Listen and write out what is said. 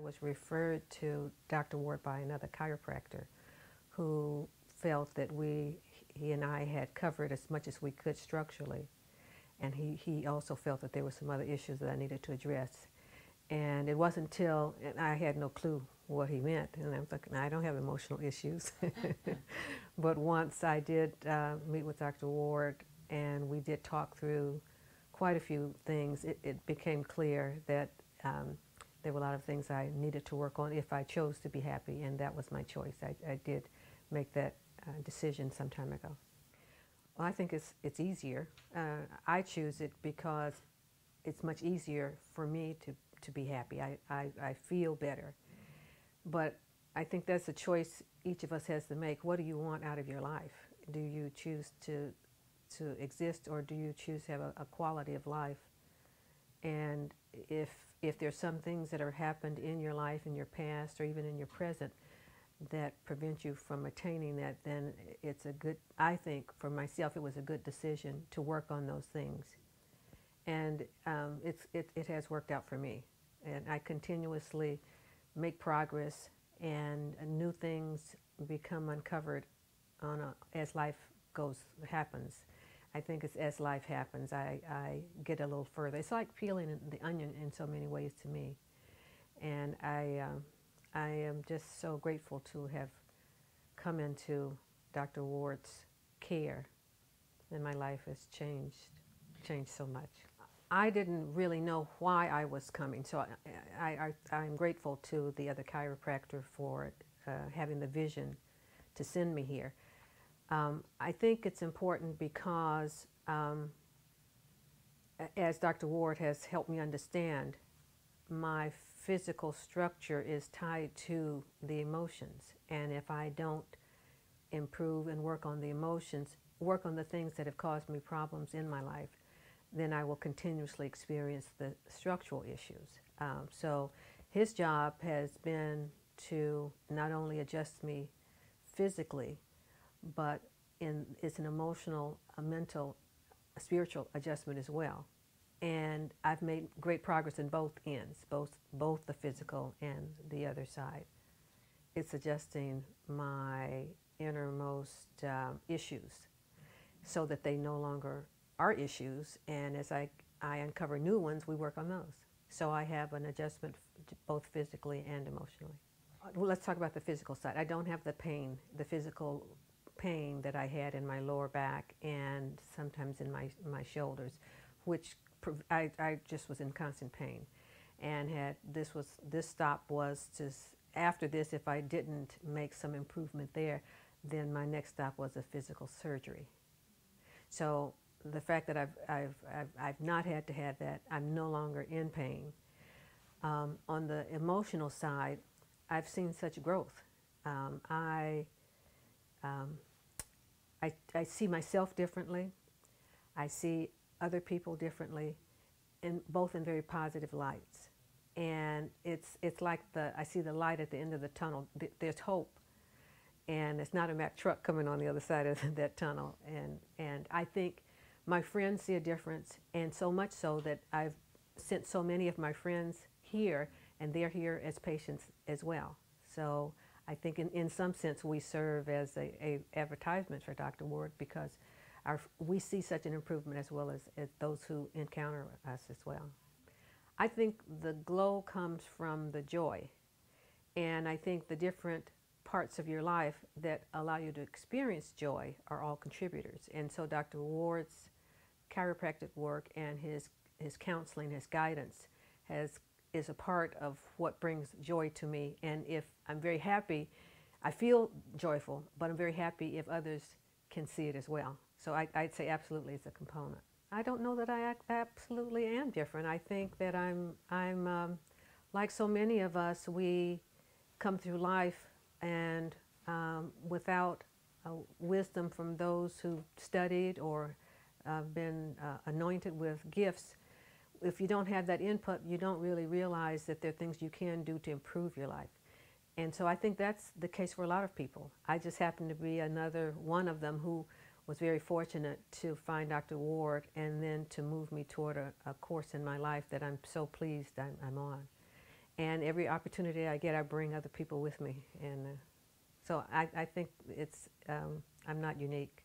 was referred to Dr. Ward by another chiropractor who felt that he and I had covered as much as we could structurally. And he also felt that there were some other issues that I needed to address. And it wasn't until, and I had no clue what he meant, and I'm thinking, I don't have emotional issues. But once I did meet with Dr. Ward, and we did talk through quite a few things, it became clear that there were a lot of things I needed to work on if I chose to be happy, and that was my choice. I did make that decision some time ago. Well, I think it's easier. I choose it because it's much easier for me to be happy. I feel better. But I think that's a choice each of us has to make. What do you want out of your life? Do you choose to exist, or do you choose to have a quality of life? And if there's some things that have happened in your life, in your past, or even in your present, that prevent you from attaining that, then it's a good, I think for myself, it was a good decision to work on those things. And it has worked out for me. And I continuously make progress, and new things become uncovered as life happens. I think it's as life happens, I get a little further. It's like peeling the onion in so many ways to me. And I am just so grateful to have come into Dr. Ward's care, and my life has changed so much. I didn't really know why I was coming, so I'm grateful to the other chiropractor for having the vision to send me here. I think it's important because, as Dr. Ward has helped me understand, my physical structure is tied to the emotions. And if I don't improve and work on the emotions, work on the things that have caused me problems in my life, then I will continuously experience the structural issues. So his job has been to not only adjust me physically, but it's an emotional, a mental, a spiritual adjustment as well. And I've made great progress in both ends, both the physical and the other side. It's adjusting my innermost issues so that they no longer are issues, and as I uncover new ones, we work on those. So I have an adjustment both physically and emotionally. Well, let's talk about the physical side. I don't have the pain, the physical pain that I had in my lower back and sometimes in my shoulders, which I just was in constant pain. And this stop was after this, if I didn't make some improvement there, then my next stop was a physical surgery. So the fact that I've not had to have that, I'm no longer in pain. On the emotional side, I've seen such growth. I see myself differently. I see other people differently, both in very positive lights. And it's like I see the light at the end of the tunnel. There's hope, and it's not a Mack truck coming on the other side of that tunnel. And I think my friends see a difference, and so much so that I've sent so many of my friends here, and they're here as patients as well. So I think in some sense we serve as a advertisement for Dr. Ward, because we see such an improvement as well as those who encounter us as well. I think the glow comes from the joy, and I think the different parts of your life that allow you to experience joy are all contributors. And so Dr. Ward's chiropractic work and his counseling, his guidance is a part of what brings joy to me. And if I'm very happy, I feel joyful, but I'm very happy if others can see it as well. So I'd say absolutely it's a component. I don't know that I absolutely am different. I think that I'm like so many of us, we come through life and without wisdom from those who studied or been anointed with gifts, if you don't have that input, you don't really realize that there are things you can do to improve your life. And so I think that's the case for a lot of people. I just happen to be another one of them who was very fortunate to find Dr. Ward and then to move me toward a course in my life that I'm so pleased I'm on. And every opportunity I get, I bring other people with me. And so I think I'm not unique.